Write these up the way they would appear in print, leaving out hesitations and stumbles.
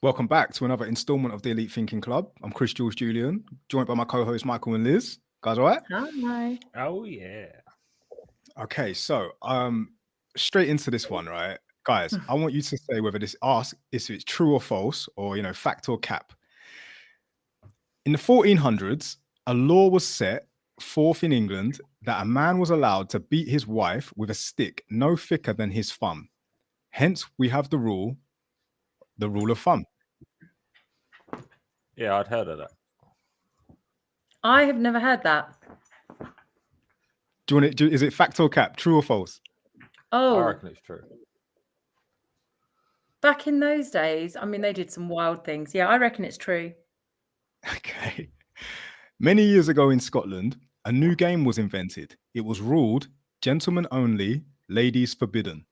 Welcome back to another installment of the Elite Thinking Club. I'm Chris, Jules, Julien, joined by my co-hosts Michael and Liz. Guys, all right? Hi. Oh yeah. Okay, so straight into this one, right? Guys, I want you to say whether this ask if it's true or false, or fact or cap. In the 1400s, a law was set forth in England that a man was allowed to beat his wife with a stick no thicker than his thumb. Hence, we have the rule of thumb. Yeah, I'd heard of that. I have never heard that. Do you want it? Is it fact or cap? True or false? I Oh, reckon it's true. back in those days, I mean, they did some wild things. Yeah, I reckon it's true. Okay. Many years ago in Scotland, a new game was invented. It was ruled gentlemen only, ladies forbidden.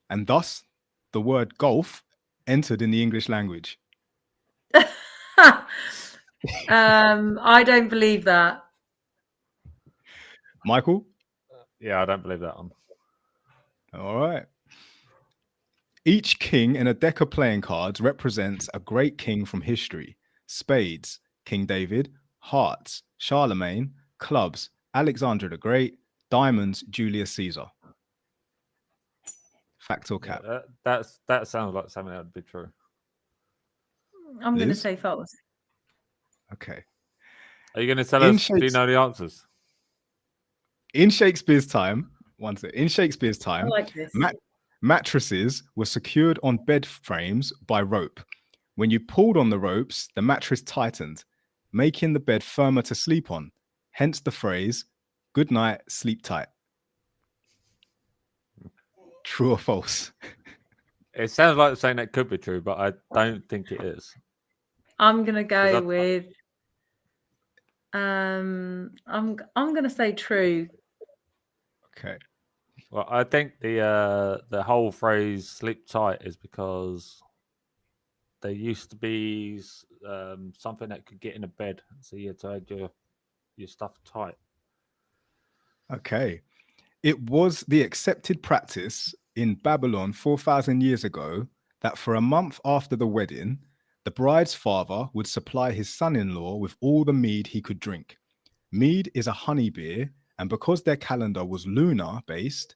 And thus, the word golf entered in the English language. I don't believe that. Michael? Yeah, I don't believe that one. All right. Each king in a deck of playing cards represents a great king from history. Spades, King David; hearts, Charlemagne; clubs, Alexander the Great; diamonds, Julius Caesar. Fact or cap? Yeah, that sounds like something that would be true. I'm going to Liz? say false. Okay. Are you going to tell In us? Do you know the answers? In Shakespeare's time, I like this. Mattresses were secured on bed frames by rope. When you pulled on the ropes, the mattress tightened, making the bed firmer to sleep on. Hence the phrase, "Good night, sleep tight." True or false? It sounds like something that could be true, but I don't think it is. I'm going to go with. I'm going to say true. Okay. Well, I think the whole phrase "sleep tight" is because there used to be something that could get in a bed, so you had to have your stuff tight. Okay. It was the accepted practice in Babylon 4,000 years ago that for a month after the wedding, the bride's father would supply his son-in-law with all the mead he could drink. Mead is a honey beer, and because their calendar was lunar based,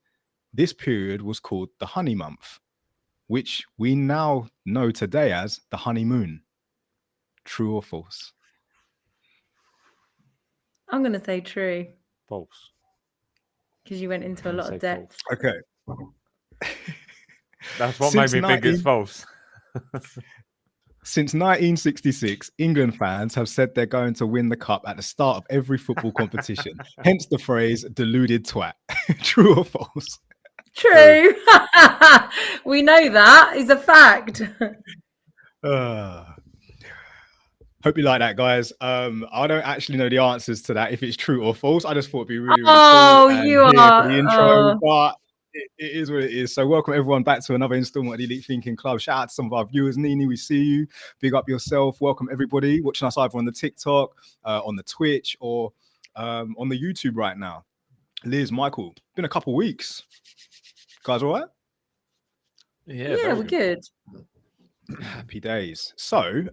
this period was called the honey month, which we now know today as the honeymoon. True or false? I'm going to say true. False. Because you went into a lot of depth. Okay. That's what made me think it's false. Since 1966, England fans have said they're going to win the cup at the start of every football competition. Hence the phrase "deluded twat." True or false? True. We know that is a fact. Hope you like that, guys. I don't actually know the answers to that, if it's true or false. I just thought it'd be really, really cool. And you here are for the intro, but it is what it is. So welcome everyone back to another installment of the Elite Thinking Club. Shout out to some of our viewers. Nini, we see you. Big up yourself. Welcome everybody watching us either on the TikTok, on the Twitch, or on the YouTube right now. Liz, Michael, been a couple weeks. Guys, all right? Yeah, we're good. Happy days. So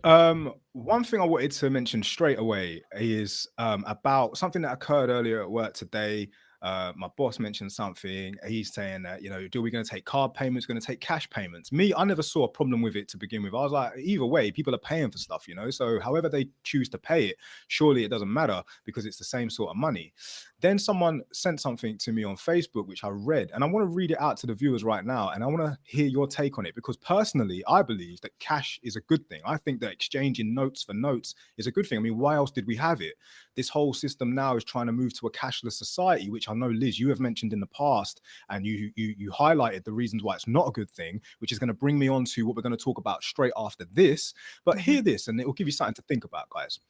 one thing I wanted to mention straight away is about something that occurred earlier at work today. My boss mentioned something. He's saying that, are we going to take card payments, going to take cash payments? Me, I never saw a problem with it to begin with. I was like, either way, people are paying for stuff, so however they choose to pay it, surely it doesn't matter because it's the same sort of money. Then someone sent something to me on Facebook, which I read, and I want to read it out to the viewers right now, and I want to hear your take on it, because personally, I believe that cash is a good thing. I think that exchanging notes for notes is a good thing. I mean, why else did we have it? This whole system now is trying to move to a cashless society, which I know, Liz, you have mentioned in the past, and you highlighted the reasons why it's not a good thing, which is going to bring me on to what we're going to talk about straight after this. But hear this, and it will give you something to think about, guys.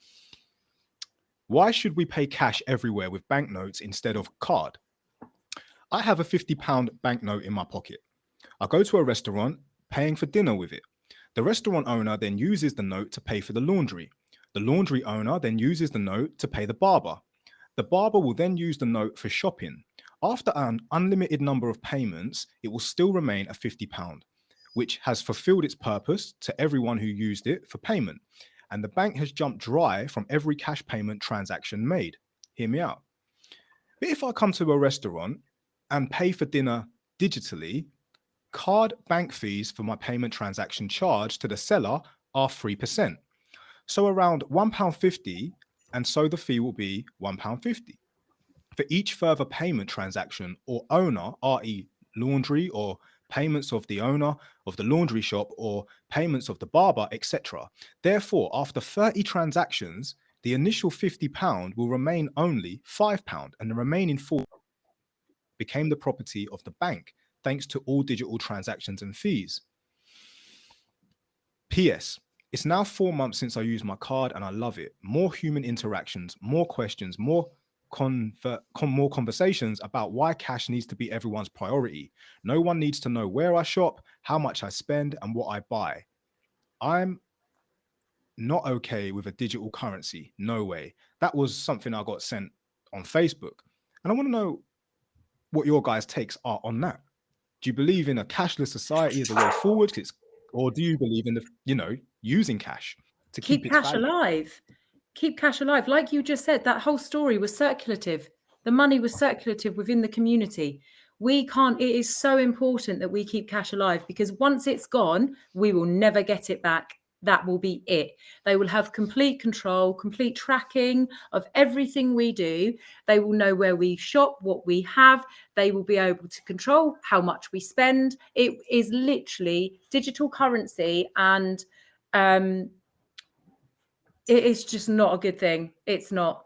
Why should we pay cash everywhere with banknotes instead of card? I have a £50 banknote in my pocket. I go to a restaurant, paying for dinner with it. The restaurant owner then uses the note to pay for the laundry. The laundry owner then uses the note to pay the barber. The barber will then use the note for shopping. After an unlimited number of payments, it will still remain a £50. which has fulfilled its purpose to everyone who used it for payment. And the bank has jumped dry from every cash payment transaction made. Hear me out. But if I come to a restaurant and pay for dinner digitally, card bank fees for my payment transaction charged to the seller are 3%. So around £1.50, and so the fee will be £1.50. For each further payment transaction or owner, i.e., laundry or payments of the owner of the laundry shop or payments of the barber, etc. Therefore, after 30 transactions, the initial £50 will remain only £5, and the remaining £4 became the property of the bank, thanks to all digital transactions and fees. P.S. It's now 4 months since I used my card and I love it. More human interactions, more questions, more conversations about why cash needs to be everyone's priority. No one needs to know where I shop, how much I spend, and what I buy. I'm not okay with a digital currency. No way. That was something I got sent on Facebook. And I want to know what your guys' takes are on that. Do you believe in a cashless society as a way forward? Or do you believe in using cash to keep its cash value? alive. Keep cash alive. Like you just said, that whole story was circulative. The money was circulative within the community. It is so important that we keep cash alive, because once it's gone, we will never get it back. That will be it. They will have complete control, complete tracking of everything we do. They will know where we shop, what we have. They will be able to control how much we spend. It is literally digital currency, and it is just not a good thing. It's not.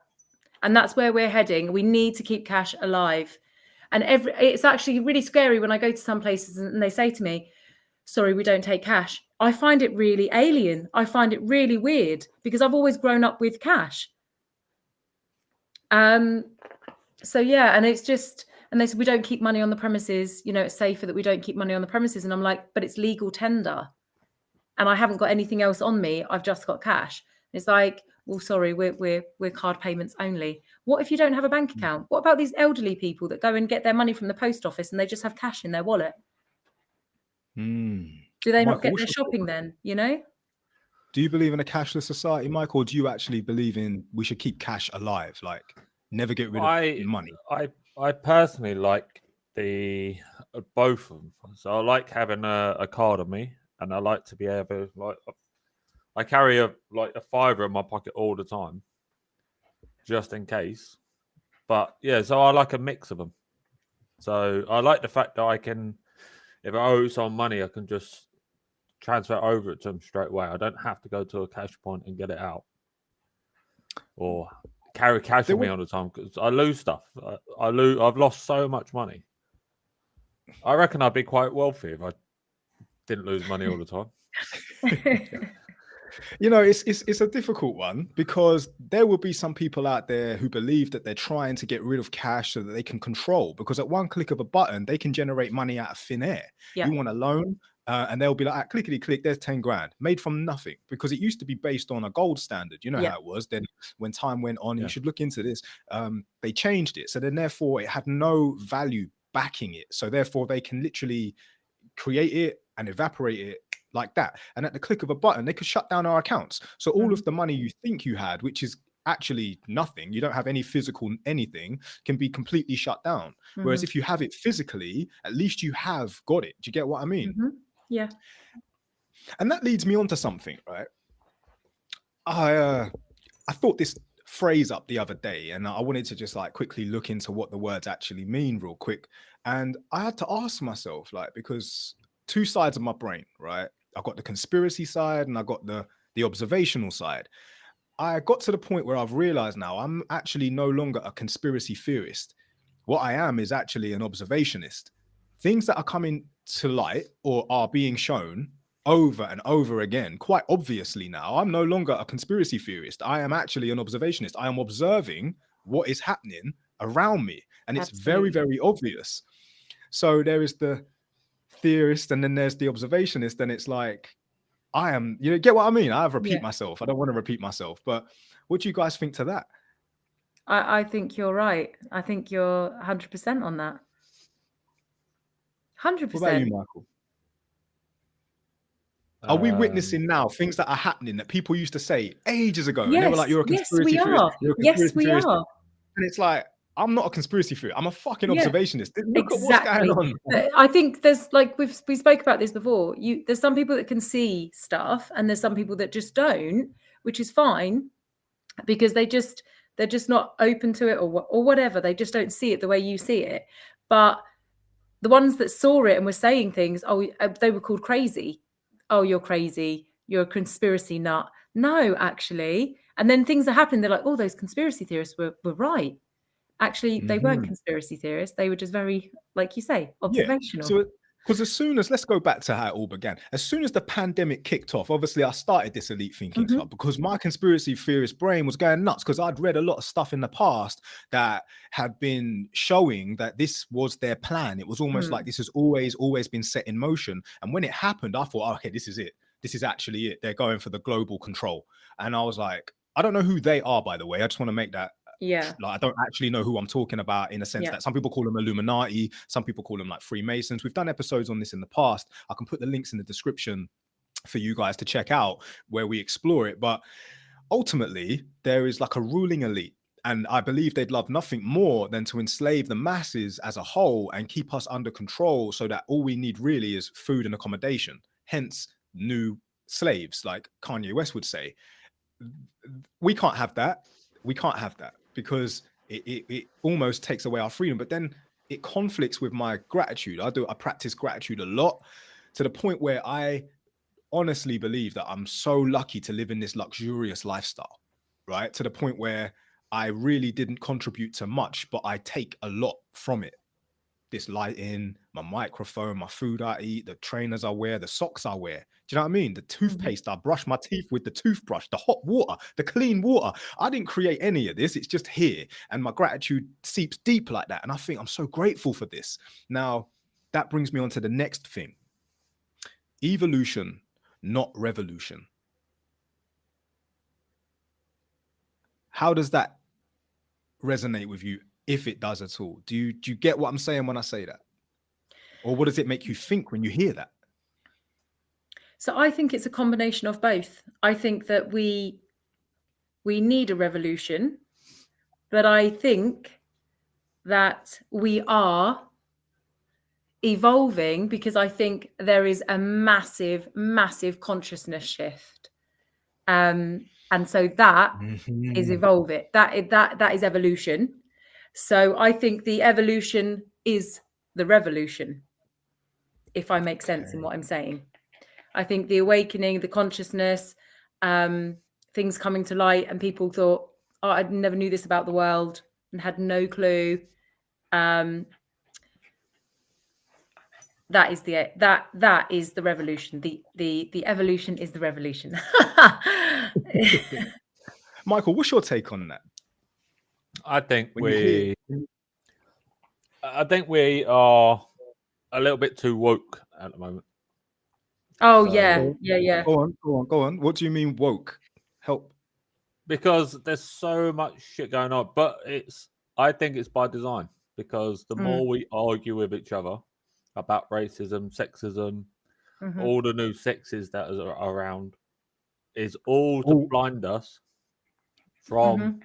And that's where we're heading. We need to keep cash alive. And it's actually really scary when I go to some places and they say to me, sorry, we don't take cash. I find it really alien. I find it really weird, because I've always grown up with cash. So yeah, and it's just, and they said, we don't keep money on the premises. It's safer that we don't keep money on the premises. And I'm like, but it's legal tender. And I haven't got anything else on me. I've just got cash. It's like, well, sorry, we're card payments only. What if you don't have a bank account? What about these elderly people that go and get their money from the post office and they just have cash in their wallet? Do they not Michael, get their shopping then? Do you believe in a cashless society, Michael, or do you actually believe in we should keep cash alive, like never get rid of money? I personally like the both of them. So I like having a card on me, and I like to be able, like, I carry a fiver in my pocket all the time, just in case. But yeah, so I like a mix of them. So I like the fact that I can, if I owe someone money, I can just transfer over it to them straight away. I don't have to go to a cash point and get it out, or carry cash with me all the time, because I lose stuff. I've lost so much money. I reckon I'd be quite wealthy if I didn't lose money all the time. It's a difficult one, because there will be some people out there who believe that they're trying to get rid of cash so that they can control, because at one click of a button, they can generate money out of thin air. Yeah. You want a loan, and they'll be like, clickety click, there's 10 grand made from nothing, because it used to be based on a gold standard. You know how it was. Then when time went on, you should look into this. They changed it. So then therefore it had no value backing it. So therefore they can literally create it and evaporate it like that. And at the click of a button, they could shut down our accounts. So all of the money you think you had, which is actually nothing, you don't have any physical anything, can be completely shut down. Whereas if you have it physically, at least you have got it. Do you get what I mean? Yeah. And that leads me on to something, right? I thought this phrase up the other day, and I wanted to just like quickly look into what the words actually mean real quick. And I had to ask myself, like, because two sides of my brain, right? I got the conspiracy side and I got the observational side. I got to the point where I've realized now I'm actually no longer a conspiracy theorist. What I am is actually an observationist. Things that are coming to light or are being shown over and over again, quite obviously now, I'm no longer a conspiracy theorist. I am actually an observationist. I am observing what is happening around me. And it's very, very obvious. So there is the theorist and then there's the observationist, and it's like, I am, get what I mean? I repeat myself. I don't want to repeat myself, but what do you guys think to that? I think you're right. I think you're 100% on that. 100%. What about you, Michael? Are we witnessing now things that are happening that people used to say ages ago, and they were Yes, like, "You're a yes, conspiracy we theorist. are. You're a Yes, conspiracy we theorist," are. and it's like, I'm not a conspiracy theorist. I'm a fucking Yeah, observationist. Look at what's going exactly. on. But I think there's like we spoke about this before. There's some people that can see stuff, and there's some people that just don't, which is fine because they're just not open to it or whatever. They just don't see it the way you see it. But the ones that saw it and were saying things, they were called crazy. Oh, you're crazy. You're a conspiracy nut. No, actually. And then things are happening. They're like, oh, those conspiracy theorists were right. Actually, they weren't conspiracy theorists. They were just very, like you say, Yeah. observational. So, because as soon as, let's go back to how it all began. As soon as the pandemic kicked off, obviously I started this elite thinking club because my conspiracy theorist brain was going nuts because I'd read a lot of stuff in the past that had been showing that this was their plan. It was almost like this has always been set in motion. And when it happened, I thought, oh, okay, this is it. This is actually it. They're going for the global control. And I was like, I don't know who they are, by the way. I just want to make that. Yeah. Like, I don't actually know who I'm talking about, in a sense that some people call them Illuminati, some people call them like Freemasons. We've done episodes on this in the past. I can put the links in the description for you guys to check out where we explore it. But ultimately, there is like a ruling elite. And I believe they'd love nothing more than to enslave the masses as a whole and keep us under control so that all we need really is food and accommodation. Hence, new slaves, like Kanye West would say. We can't have that. We can't have that because it almost takes away our freedom. But then it conflicts with my gratitude. I practice gratitude a lot, to the point where I honestly believe that I'm so lucky to live in this luxurious lifestyle, right? To the point where I really didn't contribute to much, but I take a lot from it. This lighting, my microphone, my food I eat, the trainers I wear, the socks I wear. Do you know what I mean? The toothpaste, I brush my teeth with the toothbrush, the hot water, the clean water. I didn't create any of this. It's just here. And my gratitude seeps deep like that. And I think I'm so grateful for this. Now, that brings me on to the next thing. Evolution, not revolution. How does that resonate with you, if it does at all? Do you get what I'm saying when I say that? Or what does it make you think when you hear that? So I think it's a combination of both. I think that we need a revolution, but I think that we are evolving because I think there is a massive, massive consciousness shift. And so that is evolving. That is evolution. So I think the evolution is the revolution, if I make sense in what I'm saying. I think the awakening, the consciousness, things coming to light, and people thought, oh, I never knew this about the world and had no clue. That is the revolution. The evolution is the revolution. Michael, what's your take on that? I think we are a little bit too woke at the moment. Oh, So, yeah. Go on. What do you mean woke? Help. Because there's so much shit going on, but I think it's by design, because the more we argue with each other about racism, sexism, all the new sexes that are around, is all to blind us from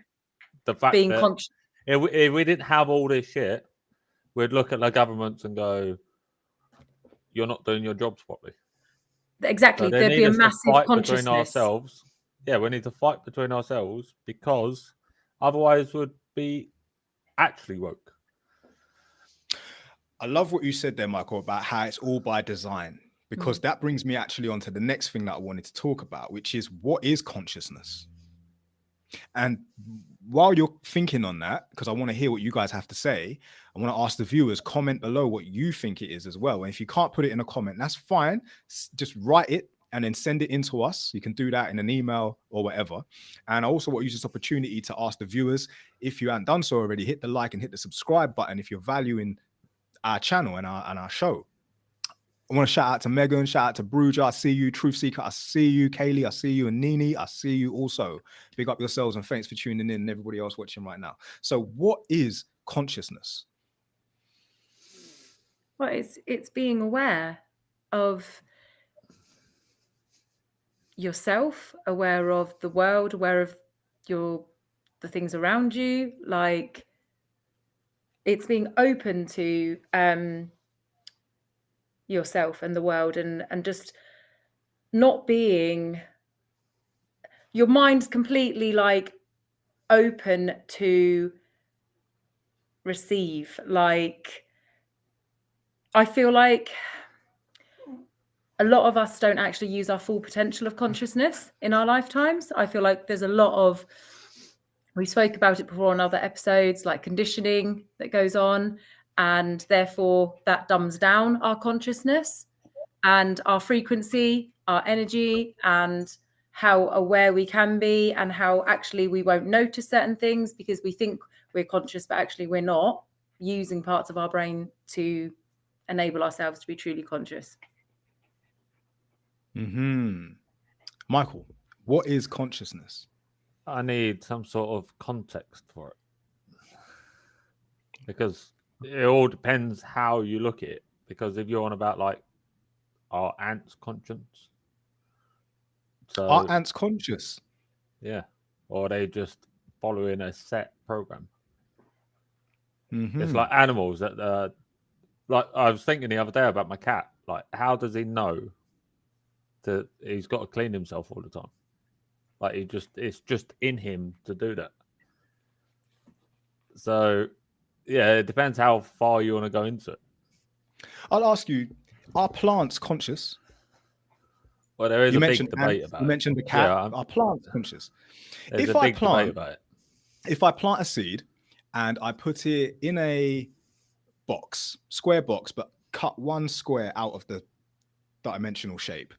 the fact Being that if we didn't have all this shit, we'd look at the governments and go, you're not doing your jobs properly. Exactly. So There'd be a massive fight consciousness between ourselves. Yeah, we need to fight between ourselves, because otherwise we'd be actually woke. I love what you said there, Michael, about how it's all by design, because that brings me actually on to the next thing that I wanted to talk about, which is, what is consciousness? And while you're thinking on that, because I want to hear what you guys have to say, I want to ask the viewers, comment below what you think it is as well. And if you can't put it in a comment, that's fine. Just write it and then send it in to us. You can do that in an email or whatever. And I also want to use this opportunity to ask the viewers, if you haven't done so already, hit the like and hit the subscribe button if you're valuing our channel and our show. I want to shout out to Megan, shout out to Bruja, I see you. Truth Seeker, I see you. Kaylee, I see you. And Nini, I see you also. Big up yourselves and thanks for tuning in, and everybody else watching right now. So what is consciousness? Well, it's being aware of yourself, aware of the world, aware of the things around you. Like, it's being open to yourself and the world, and just not being, your mind's completely like open to receive. Like, I feel like a lot of us don't actually use our full potential of consciousness in our lifetimes. I feel like there's a lot of, we spoke about it before on other episodes, like conditioning that goes on, and therefore that dumbs down our consciousness and our frequency, our energy, and how aware we can be, and how actually we won't notice certain things because we think we're conscious, but actually we're not using parts of our brain to enable ourselves to be truly conscious. Michael, what is consciousness? I need some sort of context for it, because it all depends how you look at it. Because if you're on about like, are ants conscious? So Are ants conscious? yeah, or are they just following a set program? It's like animals that, like I was thinking the other day about my cat. Like, how does he know that he's got to clean himself all the time? Like, it's just in him to do that. So yeah, it depends how far you want to go into it. I'll ask you, are plants conscious? Well, there is You a mentioned big debate ants, about you it. mentioned the cat. Yeah, Are plants conscious? there's If a I big debate plant, about it. if I plant a seed and I put it in a box, square box, but cut one square out of the dimensional shape,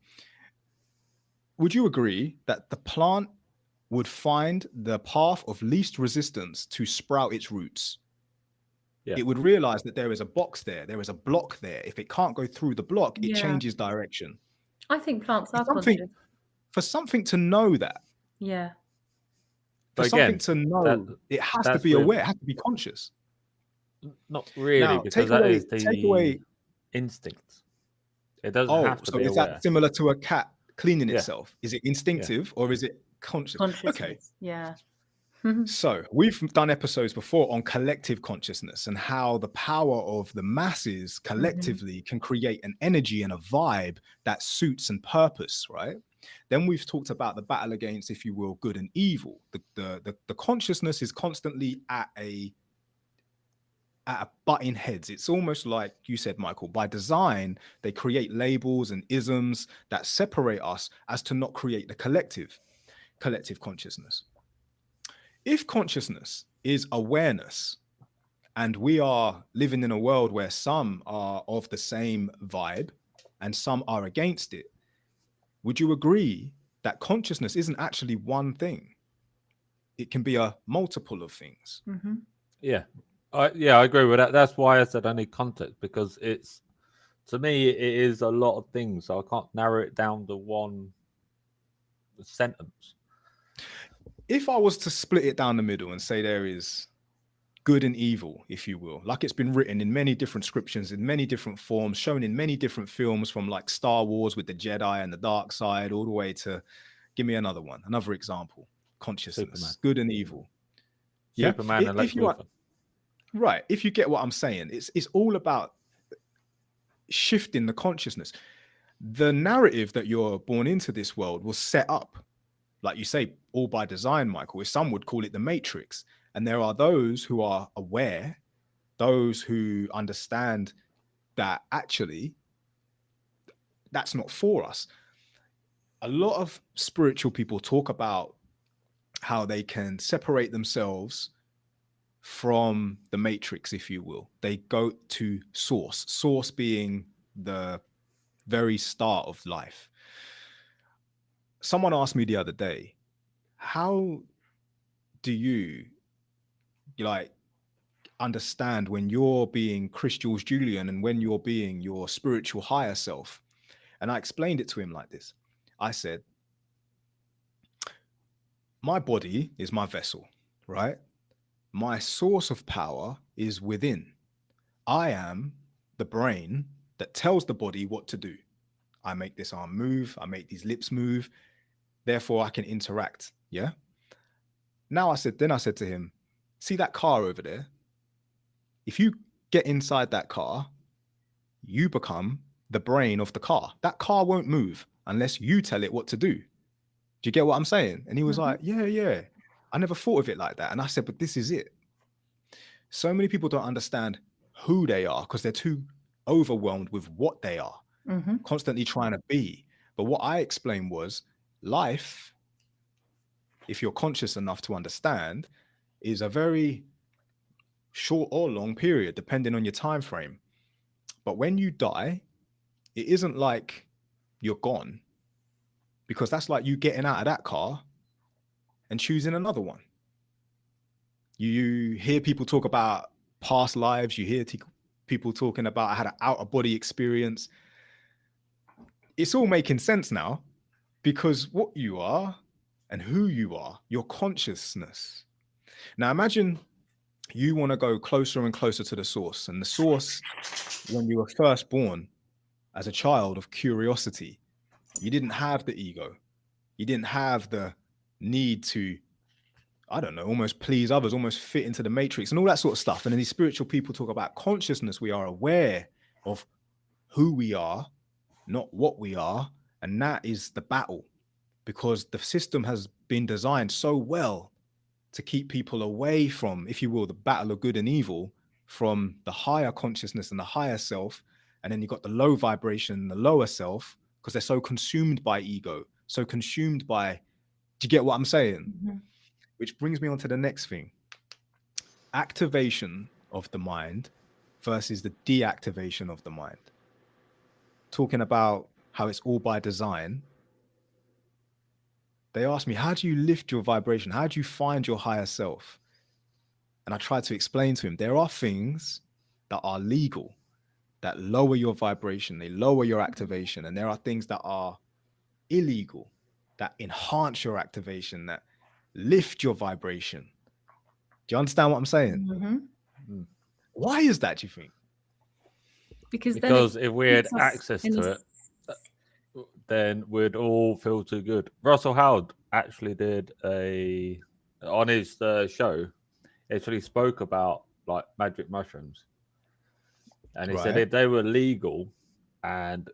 would you agree that the plant would find the path of least resistance to sprout its roots? Yeah. It would realize that there is a box there is a block there. If it can't go through the block, it Yeah. changes direction. I think plants For are something, conscious. for something to know that, Yeah. for But something again, to know, it has to that's be with aware, it has to be conscious. not really, Now, because that is the take away. instinct. It doesn't Oh, have to so be is aware. that similar to a cat cleaning Yeah. itself? Is it instinctive or is it conscious? Okay. Consciousness. Yeah. So we've done episodes before on collective consciousness and how the power of the masses collectively can create an energy and a vibe that suits and purpose, right? Then we've talked about the battle against, if you will, good and evil. The consciousness is constantly at a butting heads. It's almost like you said, Michael, by design, they create labels and isms that separate us as to not create the collective consciousness. If consciousness is awareness, and we are living in a world where some are of the same vibe and some are against it, would you agree that consciousness isn't actually one thing? It can be a multiple of things. Yeah. I agree with that. That's why I said I need context, because it's, to me, it is a lot of things. So I can't narrow it down to one sentence. If I was to split it down the middle and say there is good and evil, if you will, like it's been written in many different scriptures, in many different forms, shown in many different films, from like Star Wars with the Jedi and the dark side, all the way to, give me another one, another example, consciousness, Superman. good and evil. Yeah, Superman and Lex if you are Luthor. right, if you get what I'm saying, it's all about shifting the consciousness. The narrative that you're born into this world was set up, like you say, all by design, Michael. If some would call it the Matrix. And there are those who are aware, those who understand that actually that's not for us. A lot of spiritual people talk about how they can separate themselves from the matrix, if you will. They go to source being the very start of life. Someone asked me the other day, how do you like understand when you're being Chris Jules Julien and when you're being your spiritual higher self? And I explained it to him like this. I said, my body is my vessel, right? My source of power is within. I am the brain that tells the body what to do. I make this arm move, I make these lips move. Therefore, I can interact. Yeah. Now I said to him, see that car over there? If you get inside that car, you become the brain of the car. That car won't move unless you tell it what to do. Do you get what I'm saying? And he was like, yeah. I never thought of it like that. And I said, but this is it. So many people don't understand who they are because they're too overwhelmed with what they are, constantly trying to be. But what I explained was life, if you're conscious enough to understand, is a very short or long period, depending on your time frame. But when you die, it isn't like you're gone, because that's like you getting out of that car and choosing another one. You hear people talk about past lives. You hear people talking about I had an out-of-body experience. It's all making sense now, because what you are and who you are, your consciousness. Now imagine you want to go closer and closer to the source. And the source, when you were first born as a child of curiosity, you didn't have the ego. You didn't have the need to, I don't know, almost please others, almost fit into the matrix and all that sort of stuff. And then these spiritual people talk about consciousness. We are aware of who we are, not what we are. And that is the battle, because the system has been designed so well to keep people away from, if you will, the battle of good and evil, from the higher consciousness and the higher self. And then you've got the low vibration, the lower self, because they're so consumed by ego, so consumed by, do you get what I'm saying? Which brings me on to the next thing. Activation of the mind versus the deactivation of the mind. Talking about how it's all by design. They asked me, how do you lift your vibration? How do you find your higher self? And I tried to explain to him, there are things that are legal, that lower your vibration, they lower your activation. And there are things that are illegal, that enhance your activation, that lift your vibration. Do you understand what I'm saying? Why is that, do you think? Because if we had access to it, then we'd all feel too good. Russell Howard actually did on his show, actually spoke about like magic mushrooms. And he said if they were legal, and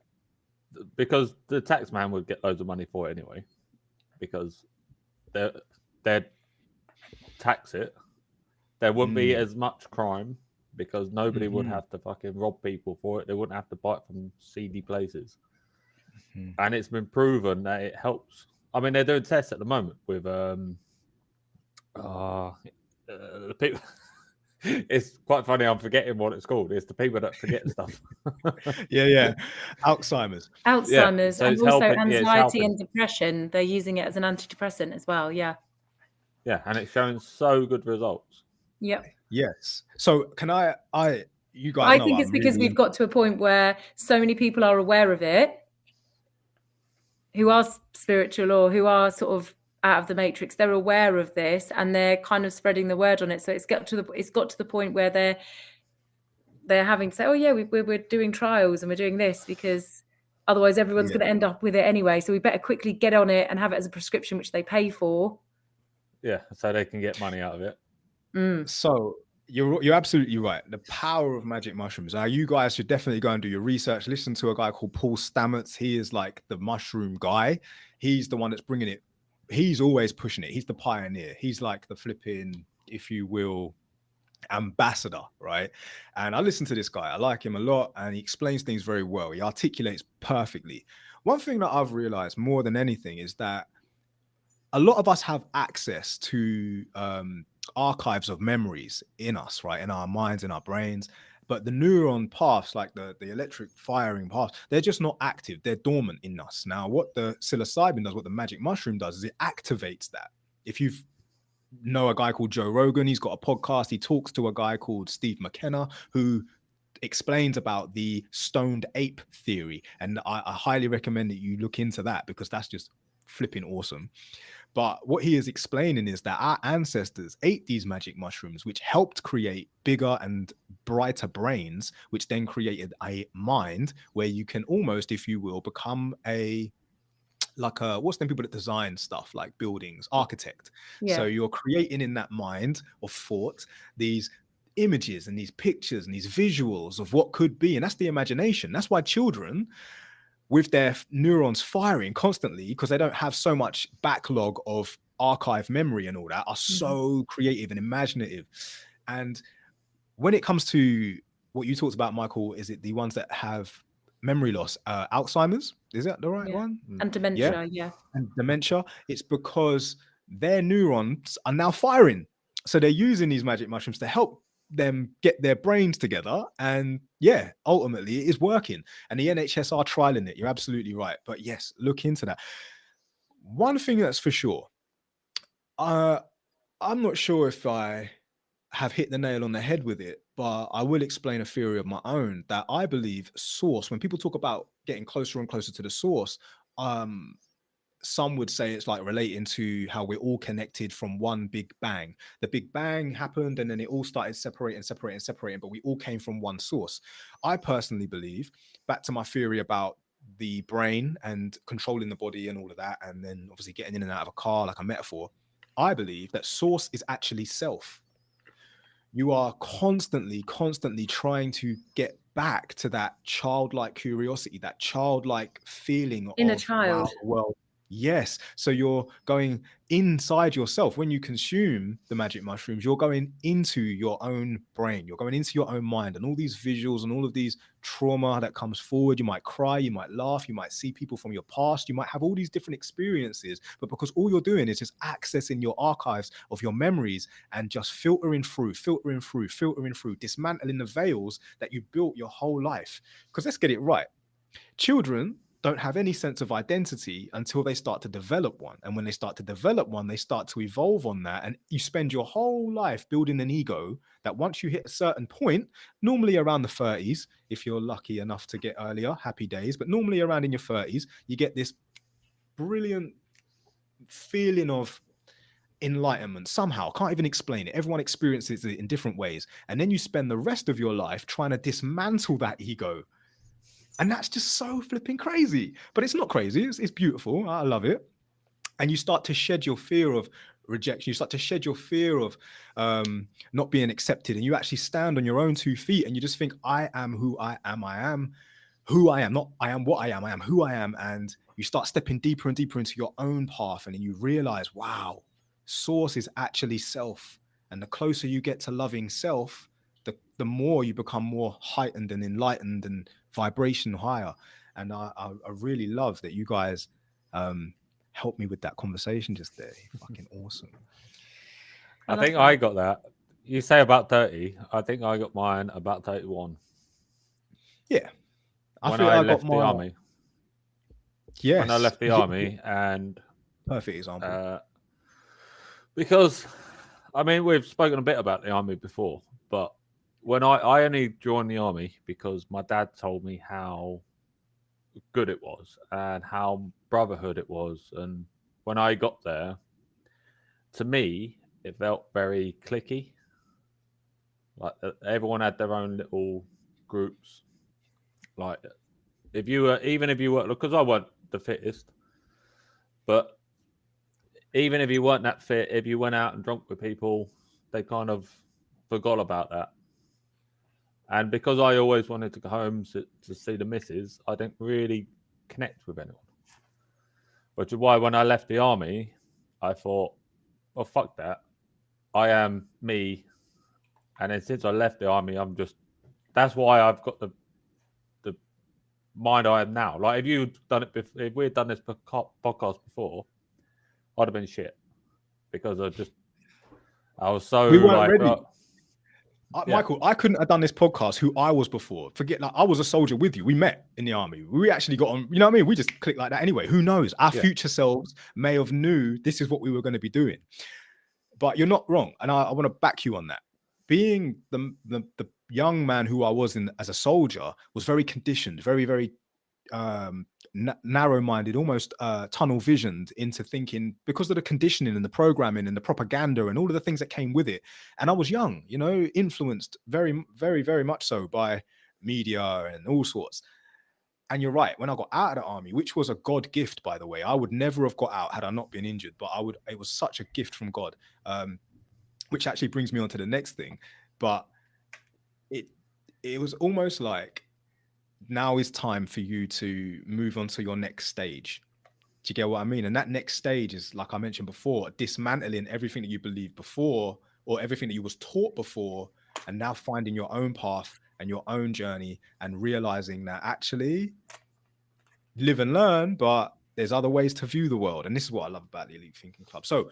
because the tax man would get loads of money for it anyway, because they'd tax it, there wouldn't be as much crime, because nobody would have to fucking rob people for it. They wouldn't have to buy it from seedy places. And it's been proven that it helps. I mean, they're doing tests at the moment with the people. It's quite funny. I'm forgetting what it's called. It's the people that forget stuff. yeah. Alzheimer's. So and also helping, anxiety and depression. They're using it as an antidepressant as well. Yeah, and it's showing so good results. Yep. Yes. So can you guys I know think it's because we've got to a point where so many people are aware of it, who are spiritual or who are sort of out of the matrix. They're aware of this and they're kind of spreading the word on it. So it's got to the point where they're having to say, oh yeah, we're doing trials and we're doing this, because otherwise everyone's going to end up with it anyway. So we better quickly get on it and have it as a prescription, which they pay for. Yeah, so they can get money out of it. So you're absolutely right. The power of magic mushrooms. Now, you guys should definitely go and do your research. Listen to a guy called Paul Stamets. He is like the mushroom guy. He's the one that's bringing it. He's always pushing it. He's the pioneer. He's like the flipping, if you will, ambassador, right? And I listen to this guy. I like him a lot, and he explains things very well. He articulates perfectly. One thing that I've realized more than anything is that a lot of us have access to archives of memories in us, right? In our minds, in our brains. But the neuron paths, like the electric firing paths, they're just not active. They're dormant in us. Now, what the psilocybin does, what the magic mushroom does, is it activates that. If you know a guy called Joe Rogan, he's got a podcast. He talks to a guy called Steve McKenna, who explains about the stoned ape theory. And I highly recommend that you look into that, because that's just flipping awesome. But what he is explaining is that our ancestors ate these magic mushrooms, which helped create bigger and brighter brains, which then created a mind where you can almost, if you will, become a like what's them people that design stuff like buildings, architect. So Yeah. you're creating in that mind of thought these images and these pictures and these visuals of what could be, and that's the imagination. That's why children, with their neurons firing constantly, because they don't have so much backlog of archive memory and all that, are so creative and imaginative. And when it comes to what you talked about, Michael, is it the ones that have memory loss, Alzheimer's? Is that the right Yeah. one? And dementia. Yeah. And dementia, it's because their neurons are now firing. So they're using these magic mushrooms to help them get their brains together. And yeah, ultimately it is working. And the NHS are trialing it. You're absolutely right. But yes, look into that. One thing that's for sure, I'm not sure if I have hit the nail on the head with it, but I will explain a theory of my own that I believe source, when people talk about getting closer and closer to the source, some would say it's like relating to how we're all connected from one big bang. The big bang happened and then it all started separating, but we all came from one source. I personally believe, back to my theory about the brain and controlling the body and all of that, and then obviously getting in and out of a car like a metaphor, I believe that source is actually self. You are constantly trying to get back to that childlike curiosity, that childlike feeling Inner of, wow, child. well, yes. So you're going inside yourself. When you consume the magic mushrooms, you're going into your own brain, you're going into your own mind, and all these visuals and all of these trauma that comes forward. You might cry, you might laugh, you might see people from your past, you might have all these different experiences, but because all you're doing is just accessing your archives of your memories and just filtering through, dismantling the veils that you built your whole life. Because let's get it right. Children don't have any sense of identity until they start to develop one. And when they start to develop one, they start to evolve on that. And you spend your whole life building an ego that once you hit a certain point, normally around the 30s, if you're lucky enough to get earlier, happy days, but normally around in your 30s, you get this brilliant feeling of enlightenment somehow. Can't even explain it. Everyone experiences it in different ways. And then you spend the rest of your life trying to dismantle that ego. And that's just so flipping crazy. But it's not crazy. It's beautiful. I love it. And you start to shed your fear of rejection. You start to shed your fear of not being accepted. And you actually stand on your own 2 feet and you just think, I am who I am. I am who I am. Not I am what I am. I am who I am. And you start stepping deeper and deeper into your own path. And then you realize, wow, source is actually self. And the closer you get to loving self, the more you become more heightened and enlightened and vibration higher. And I really love that you guys helped me with that conversation just there. Fucking awesome. I think I got that. You say about 30. I think I got mine about 31. Yeah. When I left the army. Yes. When I left the army, and perfect example. Because I mean, we've spoken a bit about the army before, but when I only joined the army because my dad told me how good it was and how brotherhood it was. And when I got there, to me, it felt very cliquey. Like everyone had their own little groups. Like if you were, even if you were, because I wasn't the fittest, but even if you weren't that fit, if you went out and drunk with people, they kind of forgot about that. And because I always wanted to go home to see the missus, I didn't really connect with anyone. Which is why when I left the army, I thought, well, fuck that. I am me. And then since I left the army, I'm just, that's why I've got the mind I am now. Like if you'd done it, if we had done this podcast before, I'd have been shit. Because I was so we weren't like, ready. Yeah. Michael, I couldn't have done this podcast who I was before. Forget, like, I was a soldier with you. We met in the army. We actually got on, you know what I mean? We just clicked like that anyway. Who knows? Our future selves may have knew this is what we were going to be doing. But you're not wrong. And I want to back you on that. Being the young man who I was as a soldier was very conditioned, very, very narrow-minded, almost tunnel visioned into thinking, because of the conditioning and the programming and the propaganda and all of the things that came with it. And I was young, you know, influenced very, very, very much so by media and all sorts. And you're right, when I got out of the army, which was a God gift, by the way, I would never have got out had I not been injured, but it was such a gift from God. Which actually brings me on to the next thing. But it was almost like, now is time for you to move on to your next stage. Do you get what I mean? And that next stage is, like I mentioned before, dismantling everything that you believed before, or everything that you was taught before, and now finding your own path and your own journey, and realizing that actually live and learn, but there's other ways to view the world. And this is what I love about the Elite Thinking Club. So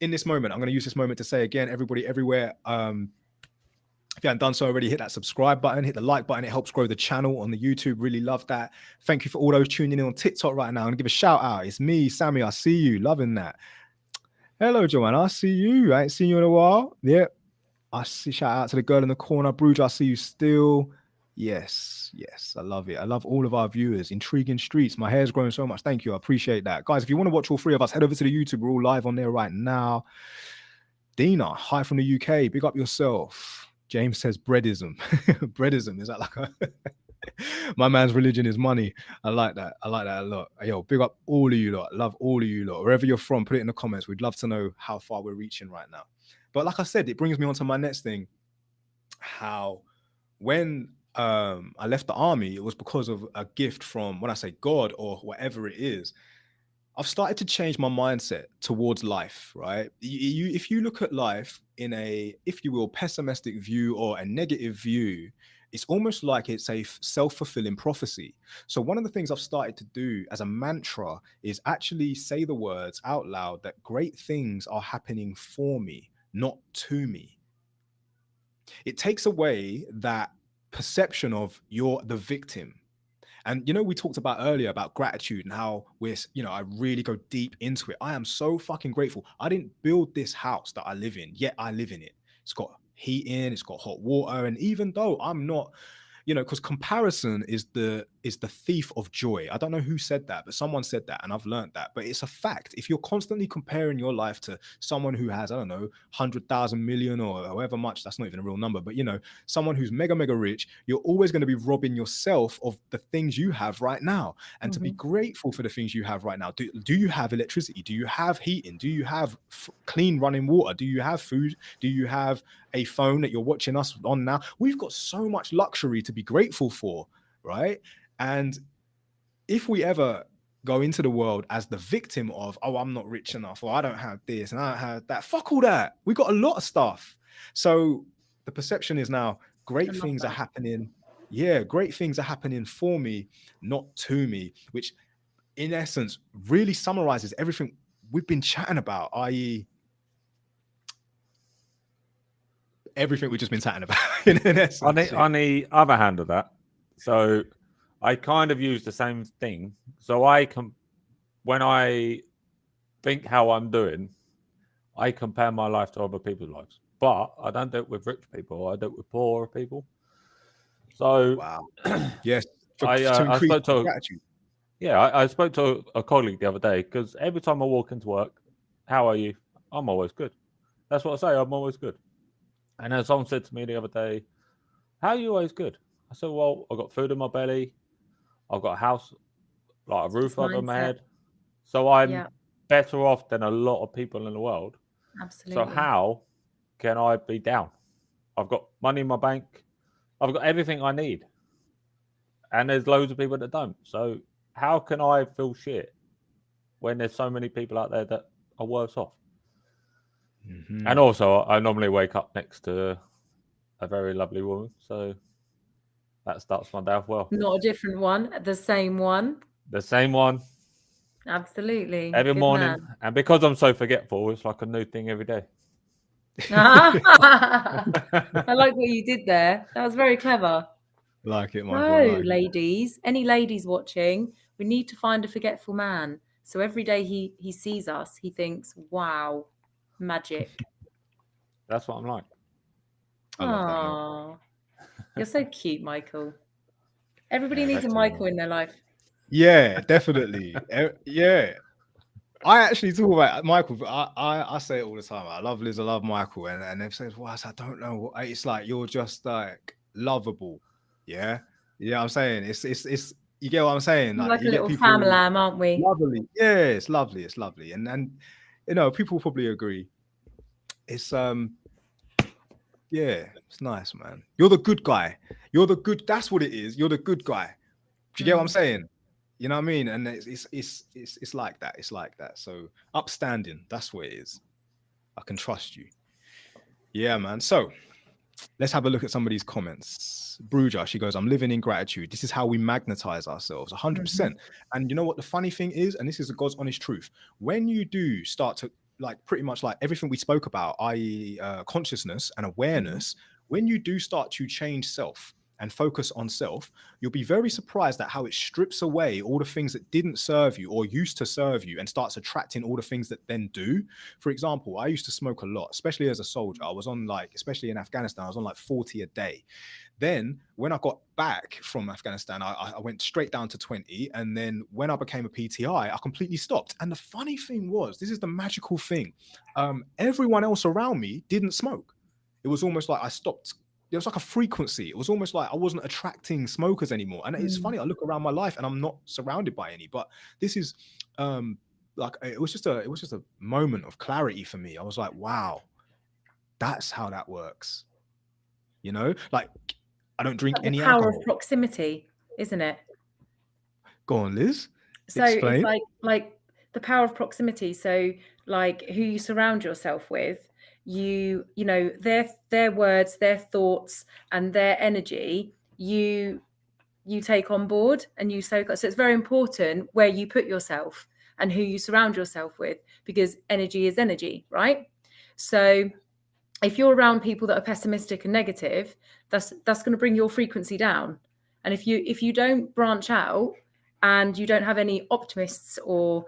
in this moment, I'm going to use this moment to say again, everybody everywhere, if you haven't done so already, hit that subscribe button, hit the like button. It helps grow the channel on the YouTube. Really love that. Thank you for all those tuning in on TikTok right now. I'm going to give a shout out. It's me, Sammy. I see you. Loving that. Hello, Joanna. I see you. I ain't seen you in a while. Yeah. I see. Shout out to the girl in the corner. Bruja, I see you still. Yes. Yes. I love it. I love all of our viewers. Intriguing Streets. My hair's growing so much. Thank you. I appreciate that. Guys, if you want to watch all three of us, head over to the YouTube. We're all live on there right now. Dina, hi from the UK. Big up yourself. James says breadism. Breadism, is that like a my man's religion is money? I like that. I like that a lot. Yo, big up all of you lot. Love all of you lot. Wherever you're from, put it in the comments. We'd love to know how far we're reaching right now. But like I said, it brings me on to my next thing. How when I left the army, it was because of a gift from, when I say God or whatever it is, I've started to change my mindset towards life, right? If you look at life in a, if you will, pessimistic view or a negative view, it's almost like it's a self-fulfilling prophecy. So one of the things I've started to do as a mantra is actually say the words out loud that great things are happening for me, not to me. It takes away that perception of you're the victim. And, you know, we talked about earlier about gratitude and how I really go deep into it. I am so fucking grateful. I didn't build this house that I live in, yet I live in it. It's got heat in, it's got hot water. And even though I'm not, because comparison is the thief of joy. I don't know who said that, but someone said that, and I've learned that. But it's a fact. If you're constantly comparing your life to someone who has, I don't know, 100,000 million or however much, that's not even a real number, but someone who's mega, mega rich, you're always going to be robbing yourself of the things you have right now. And to be grateful for the things you have right now. Do you have electricity? Do you have heating? Do you have clean running water? Do you have food? Do you have a phone that you're watching us on now? We've got so much luxury to be grateful for, right? And if we ever go into the world as the victim of, oh, I'm not rich enough, or I don't have this and I don't have that, fuck all that. We got a lot of stuff. So the perception is now great things are happening. Yeah, great things are happening for me, not to me, which in essence really summarizes everything we've been chatting about, i.e., everything we've just been chatting about in essence. On the other hand of that, so I kind of use the same thing. So when I think how I'm doing, I compare my life to other people's lives. But I don't do it with rich people. I do it with poorer people. So wow. Yes. I spoke to gratitude. Yeah, I spoke to a colleague the other day, because every time I walk into work, how are you? I'm always good. That's what I say. I'm always good. And then someone said to me the other day, how are you always good? I said, well, I've got food in my belly. I've got a house, like a roof over my head. So I'm better off than a lot of people in the world. Absolutely. So how can I be down? I've got money in my bank. I've got everything I need. And there's loads of people that don't. So how can I feel shit when there's so many people out there that are worse off? And also, I normally wake up next to a very lovely woman. So that starts my day off well. Not a different one, the same one. The same one. Absolutely. Every Good morning. man. And because I'm so forgetful, it's like a new thing every day. I like what you did there. That was very clever. Like it, Michael. No, ladies, any ladies watching, we need to find a forgetful man. So every day he sees us, he thinks, wow, magic. That's what I'm like. I love that, man. You're so cute, Michael. Everybody needs a Michael in their life. Yeah, definitely. Yeah. I actually talk about Michael. I say it all the time. I love Liz. I love Michael. And they've said, well, I don't know. It's like you're just like lovable. Yeah. Yeah, I'm saying it's You get what I'm saying? We're Like like a you get little people family, aren't we? lovely. Yeah, it's lovely. It's lovely. And you know, people probably agree. It's yeah, it's nice, man. You're the good guy. You're the good. That's what it is. You're the good guy. Do you get what I'm Mm. saying? You know what I mean? And it's like that. It's like that. So upstanding. That's what it is. I can trust you. Yeah, man. So let's have a look at some of these comments. Bruja, she goes, I'm living in gratitude. This is how we magnetize ourselves, 100%. And you know what the funny thing is? And this is the God's honest truth. When you do start to, like, pretty much like everything we spoke about, i.e., consciousness and awareness, when you do start to change self and focus on self, you'll be very surprised at how it strips away all the things that didn't serve you or used to serve you and starts attracting all the things that then do. For example, I used to smoke a lot, especially as a soldier. I was on, like, especially in Afghanistan, I was on like 40 a day. Then when I got back from Afghanistan, I went straight down to 20. And then when I became a PTI, I completely stopped. And the funny thing was, this is the magical thing. Everyone else around me didn't smoke. It was almost like I stopped. There was like a frequency. It was almost like I wasn't attracting smokers anymore. And it's funny, I look around my life and I'm not surrounded by any, but this is like it was just a moment of clarity for me. I was like, wow, that's how that works. You know, like I don't drink Like the any power of alcohol. proximity, isn't it? Go on, Liz. So it's Explain. like the power of proximity. So like who you surround yourself with, you know, their words, their thoughts, and their energy, you take on board and you soak up. So it's very important where you put yourself and who you surround yourself with, because energy is energy, right? So if you're around people that are pessimistic and negative, that's going to bring your frequency down. And if you don't branch out and you don't have any optimists or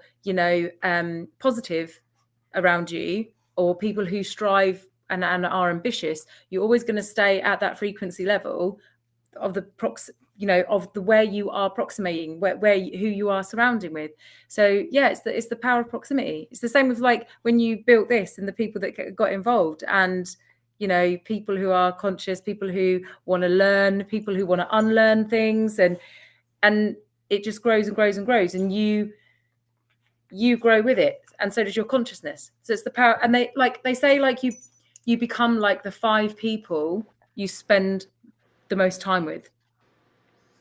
positive around you, or people who strive and are ambitious, you're always going to stay at that frequency level of the of the where you are approximating, who you are surrounding with. So yeah, it's the power of proximity. It's the same with like when you built this and the people that got involved, and people who are conscious, people who want to learn, people who want to unlearn things, and it just grows and grows and grows, and you grow with it, and so does your consciousness. So it's the power. And they say like you become like the 5 people you spend the most time with.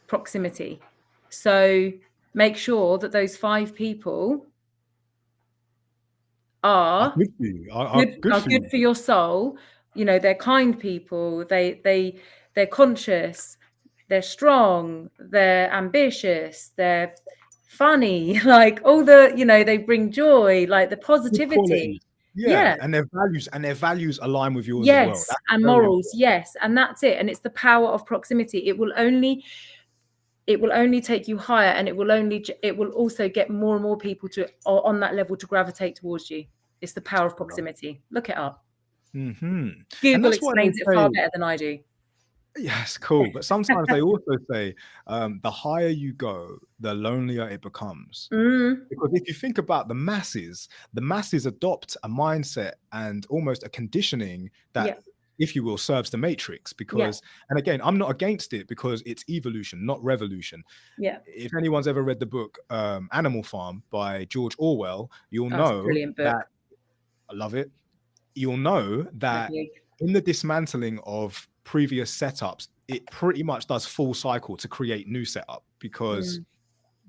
Proximity. So make sure that those 5 people are Good for you. Good are for good you. for your soul. They're kind people, they're conscious, they're strong, they're ambitious, they're funny, like all the they bring joy, like the Good positivity. qualities. Yeah, Yeah. and their values align with yours as well. Yes, That's and very morals. important. Yes, and that's it. And it's the power of proximity. It will only take you higher, and it will also get more and more people to on that level to gravitate towards you. It's the power of proximity. Look it up. And Google that's why they explains it far say, better than I do. yes, cool. But sometimes they also say, the higher you go, the lonelier it becomes. Because if you think about the masses adopt a mindset and almost a conditioning that, if you will, serves the matrix. Because, and again, I'm not against it because it's evolution, not revolution. Yeah. If anyone's ever read the book Animal Farm by George Orwell, you'll know Brilliant book. that I love it. You'll know that in the dismantling of previous setups, it pretty much does full cycle to create new setup, because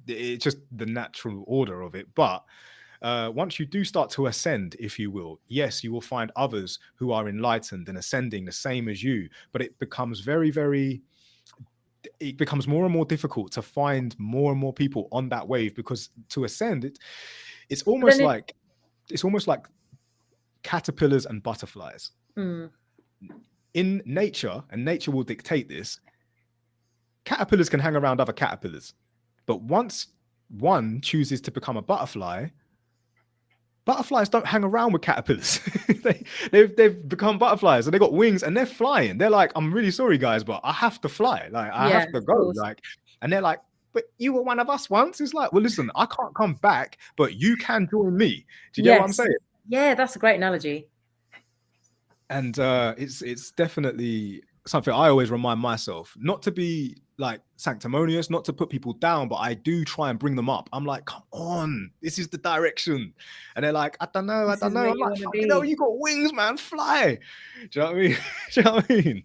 it's just the natural order of it. But once you do start to ascend, if you will, yes, you will find others who are enlightened and ascending the same as you, but it becomes it becomes more and more difficult to find more and more people on that wave, because to ascend it's almost like caterpillars and butterflies. In nature, and nature will dictate this, caterpillars can hang around other caterpillars, but once one chooses to become a butterfly, butterflies don't hang around with caterpillars. they've become butterflies and they got wings and they're flying. They're like, I'm really sorry guys, but I have to fly, like I have to go, like, and they're like, but you were one of us once. It's like, well, listen, I can't come back, but you can join me. Do you get what I'm saying? Yeah, that's a great analogy. And it's definitely something I always remind myself, not to be like sanctimonious, not to put people down, but I do try and bring them up. I'm like, come on, this is the direction. And they're like, I don't know. This is I'm where you like, want to fucking hell, be. you got wings, man, fly. Do you know what I mean? Do you know what I mean?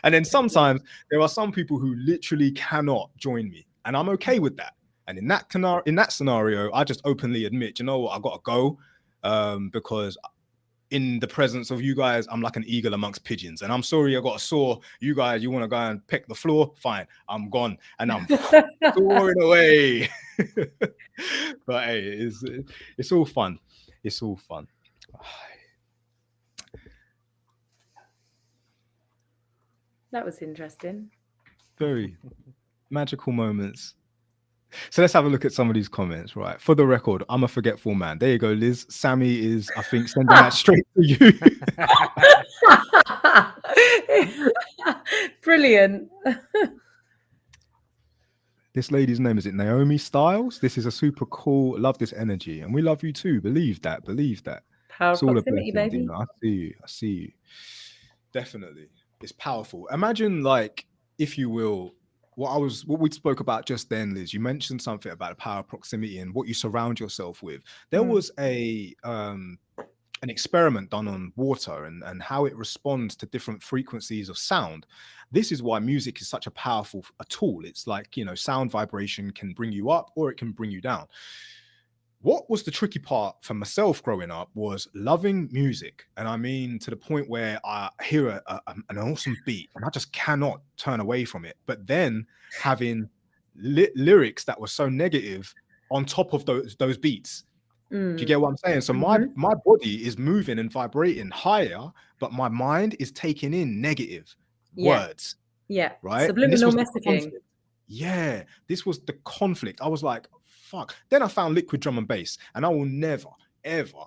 And then sometimes there are some people who literally cannot join me, and I'm okay with that. And in that scenario, I just openly admit, you know what, I gotta go, because in the presence of you guys, I'm like an eagle amongst pigeons. And I'm sorry I got a sore. You guys, you want to go and peck the floor? Fine, I'm gone. And I'm soaring away. But hey, it's all fun. It's all fun. That was interesting. Very magical moments. So let's have a look at some of these comments, right? For the record, I'm a forgetful man. There you go, Liz. Sammy is, I think, sending that straight to you. Brilliant. This lady's name, is it Naomi Styles? This is a super cool, love this energy. And we love you too. Believe that. Power It's all a proximity, blessing, baby. Dina. I see you. Definitely. It's powerful. Imagine, like, if you will, what we spoke about just then, Liz. You mentioned something about the power of proximity and what you surround yourself with. There was an experiment done on water and how it responds to different frequencies of sound. This is why music is such a powerful tool. It's like, sound vibration can bring you up or it can bring you down. What was the tricky part for myself growing up was loving music. And I mean, to the point where I hear an awesome beat and I just cannot turn away from it. But then having lyrics that were so negative on top of those beats. Do you get what I'm saying? So my body is moving and vibrating higher, but my mind is taking in negative words. Yeah. Right. Subliminal messaging. Yeah, this was the conflict. I was like, fuck. Then I found liquid drum and bass, and I will never, ever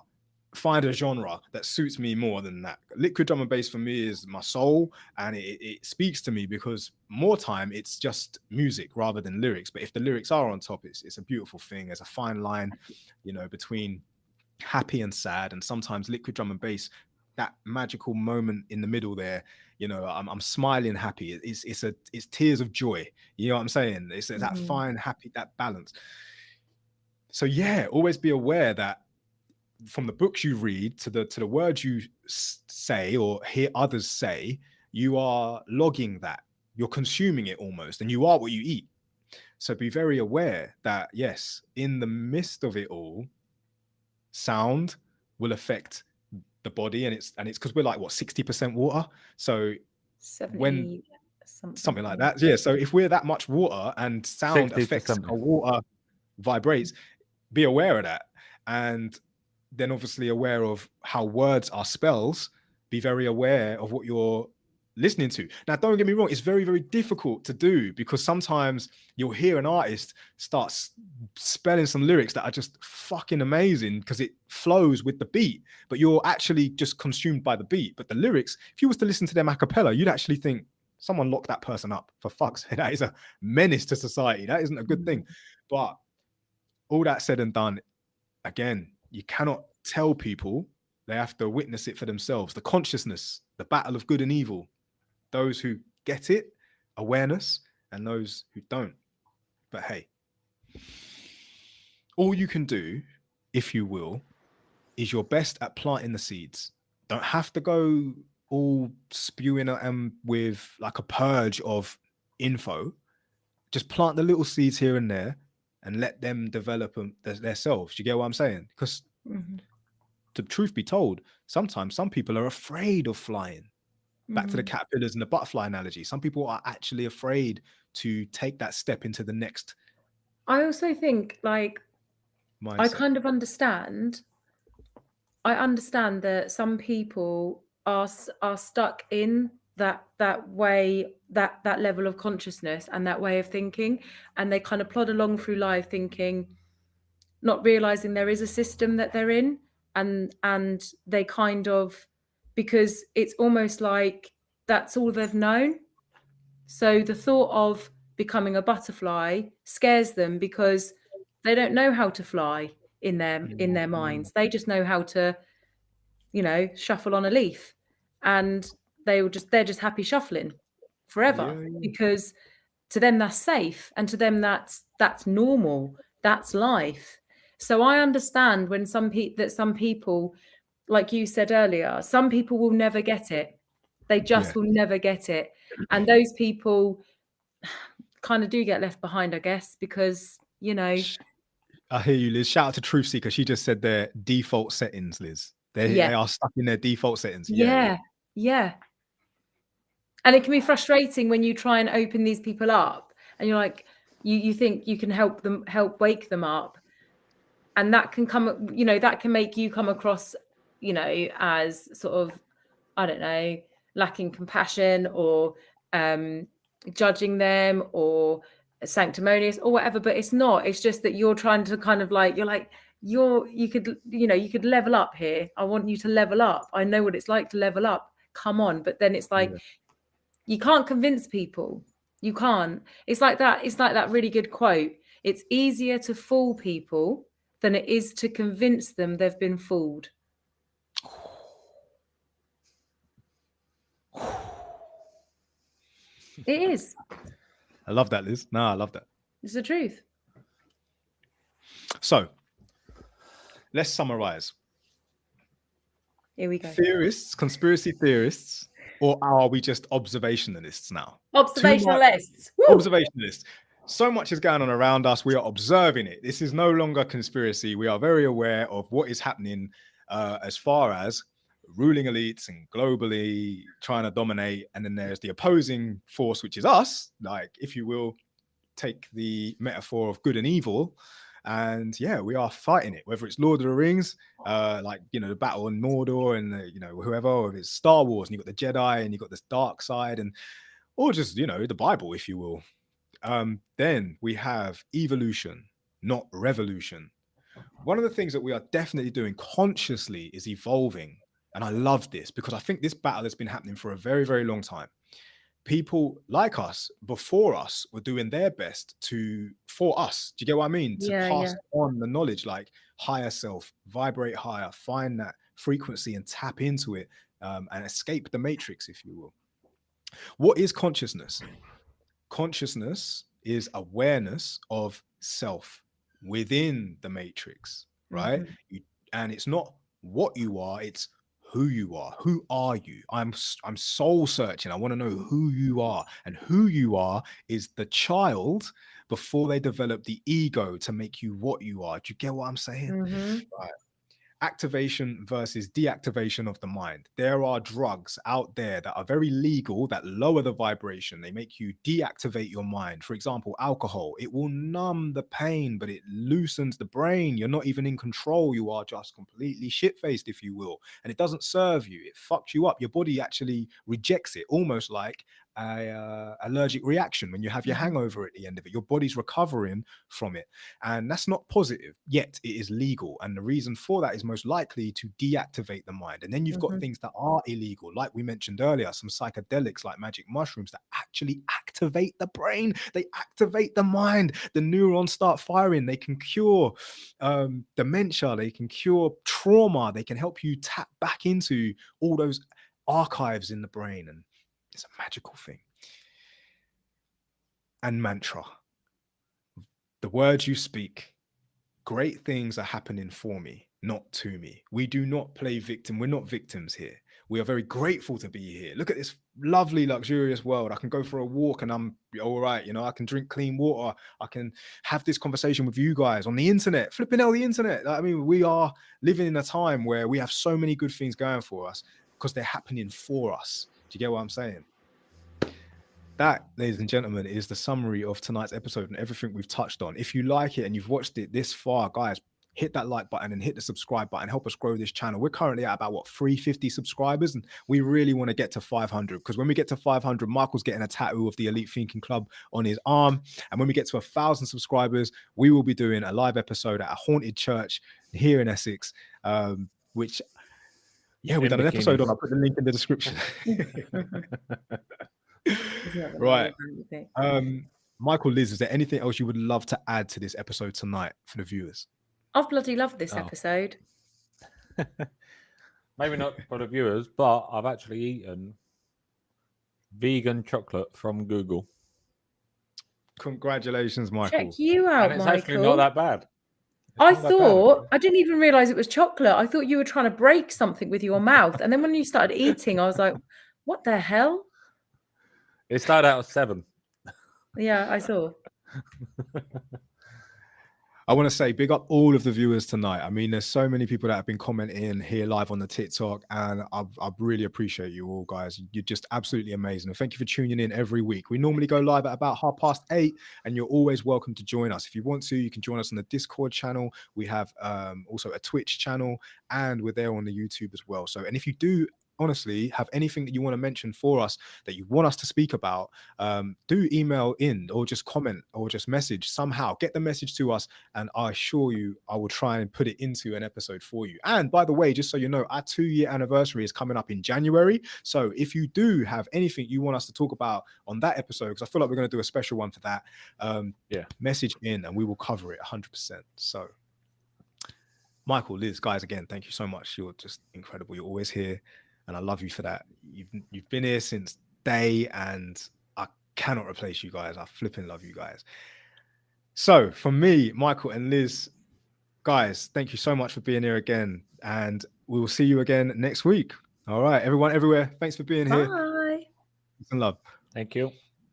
find a genre that suits me more than that. Liquid drum and bass for me is my soul, and it speaks to me because more time it's just music rather than lyrics. But if the lyrics are on top, it's a beautiful thing. There's a fine line, between happy and sad, and sometimes liquid drum and bass, that magical moment in the middle there, I'm smiling happy. It's tears of joy. You know what I'm saying? It's that fine happy, that balance. So yeah, always be aware that from the books you read to the words you say or hear others say, you are logging that. You're consuming it almost, and you are what you eat. So be very aware that yes, in the midst of it all, sound will affect the body, and it's because we're like 60% water. So 70 when something like that, yeah. So if we're that much water and sound affects how water vibrates, be aware of that. And then obviously aware of how words are spells. Be very aware of what you're listening to. Now, don't get me wrong, it's very, very difficult to do because sometimes you'll hear an artist start spelling some lyrics that are just fucking amazing because it flows with the beat, but you're actually just consumed by the beat. But the lyrics, if you was to listen to them a cappella, you'd actually think, someone lock that person up, for fuck's sake. That is a menace to society. That isn't a good thing. But all that said and done, again, you cannot tell people. They have to witness it for themselves. The consciousness, the battle of good and evil. Those who get it, awareness, and those who don't. But hey, all you can do, if you will, is your best at planting the seeds. Don't have to go all spewing at them with like a purge of info. Just plant the little seeds here and there and let them develop themselves. Do you get what I'm saying? Because the truth be told, sometimes some people are afraid of flying. Back to the caterpillars and the butterfly analogy. Some people are actually afraid to take that step into the next. I also think mindset. I kind of understand. I understand that some people are stuck in that way, that level of consciousness and that way of thinking, and they kind of plod along through life thinking, not realizing there is a system that they're in, and they kind of, because it's almost like that's all they've known. So the thought of becoming a butterfly scares them because they don't know how to fly in their minds. They just know how to, shuffle on a leaf. And they're just happy shuffling forever, Yeah, yeah. because to them that's safe, and to them that's normal, that's life. So I understand when some people, like you said earlier, some people will never get it. They just Yeah. will never get it. And those people kind of do get left behind, I guess, because, you know, I hear you, Liz. Shout out to Truth Seeker. She just said their default settings, Liz. They yeah, are stuck in their default settings. Yeah, yeah. yeah. And it can be frustrating when you try and open these people up and you're like, you think you can help wake them up. And that can come, you know, that can make you come across, you know, as sort of, I don't know, lacking compassion, or judging them, or sanctimonious, or whatever. But it's not. It's just that you're trying to kind of like, you could level up here. I want you to level up. I know what it's like to level up. Come on. But then it's like, Yeah. you can't convince people. You can't. It's like that really good quote. It's easier to fool people than it is to convince them they've been fooled. It is. I love that, Liz. No, I love that. It's the truth. So let's summarize. Here we go. Theorists, conspiracy theorists, or are we just observationalists now? Observationalists. Observationalists. So much is going on around us. We are observing it. This is no longer conspiracy. We are very aware of what is happening as far as ruling elites and globally trying to dominate. And then there's the opposing force, which is us, like, if you will, take the metaphor of good and evil. And yeah, we are fighting it, whether it's Lord of the Rings, like, you know, the battle in Mordor, and you know, whoever, or if it's Star Wars and you've got the Jedi and you've got this dark side, and or just, you know, the Bible, if you will. Then we have evolution, not revolution. One of the things that we are definitely doing consciously is evolving. And I love this because I think this battle has been happening for a very, very long time. People like us before us were doing their best for us. Do you get what I mean? To pass on the knowledge, like higher self, vibrate higher, find that frequency and tap into it, and escape the matrix, if you will. What is consciousness? Consciousness is awareness of self within the matrix, right? And it's not what you are, it's who you are. Who are you? I'm soul searching. I want to know who you are. And who you are is the child before they develop the ego to make you what you are. Do you get what I'm saying? Right. Activation versus deactivation of the mind. There are drugs out there that are very legal that lower the vibration. They make you deactivate your mind. For example, alcohol. It will numb the pain, but it loosens the brain. You're not even in control. You are just completely shit-faced, if you will. And it doesn't serve you. It fucks you up. Your body actually rejects it, almost like a allergic reaction when you have your hangover at the end of it. Your body's recovering from it, and that's not positive, yet it is legal. And the reason for that is most likely to deactivate the mind. And then you've got things that are illegal, like we mentioned earlier, some psychedelics like magic mushrooms that actually activate the brain. They activate the mind. The neurons start firing. They can cure dementia. They can cure trauma. They can help you tap back into all those archives in the brain, and it's a magical thing. And mantra. The words you speak, great things are happening for me, not to me. We do not play victim. We're not victims here. We are very grateful to be here. Look at this lovely, luxurious world. I can go for a walk and I'm all right. You know, I can drink clean water. I can have this conversation with you guys on the internet. Flipping hell, the internet. I mean, we are living in a time where we have so many good things going for us because they're happening for us. Do you get what I'm saying? That, ladies and gentlemen, is the summary of tonight's episode and everything we've touched on. If you like it and you've watched it this far, guys, hit that like button and hit the subscribe button. Help us grow this channel. We're currently at about 350 subscribers, and we really want to get to 500, because when we get to 500, Michael's getting a tattoo of the Elite Thinking Club on his arm. And when we get to 1,000 subscribers, we will be doing a live episode at a haunted church here in Essex, which, yeah, we've done an episode on. I'll put the link in the description. Right. Michael, Liz, is there anything else you would love to add to this episode tonight for the viewers? I've bloody loved this episode. Maybe not for the viewers, but I've actually eaten vegan chocolate from Google. Congratulations, Michael. Check you out, And it's Michael. actually not that bad. I thought, I didn't even realize it was chocolate. I thought you were trying to break something with your mouth. And then when you started eating, I was like, what the hell? It started out at 7. Yeah, I saw. I want to say big up all of the viewers tonight. I mean, there's so many people that have been commenting here live on the TikTok, and I really appreciate you all, guys. You're just absolutely amazing. And thank you for tuning in every week. We normally go live at about 8:30, and you're always welcome to join us. If you want to, you can join us on the Discord channel. We have also a Twitch channel, and we're there on the YouTube as well. So, and if you do honestly have anything that you want to mention for us that you want us to speak about, do email in or just comment or just message somehow. Get the message to us, and I assure you I will try and put it into an episode for you. And by the way, just so you know, our 2-year anniversary is coming up in January. So if you do have anything you want us to talk about on that episode, because I feel like we're going to do a special one for that, message in and we will cover it 100%. So Michael, Liz, guys, again, thank you so much. You're just incredible. You're always here, and I love you for that. You've been here since day, and I cannot replace you guys. I flipping love you guys. So from me, Michael and Liz, guys, thank you so much for being here again, and we will see you again next week. All right, everyone everywhere, thanks for being here. Bye. Peace and love. Thank you.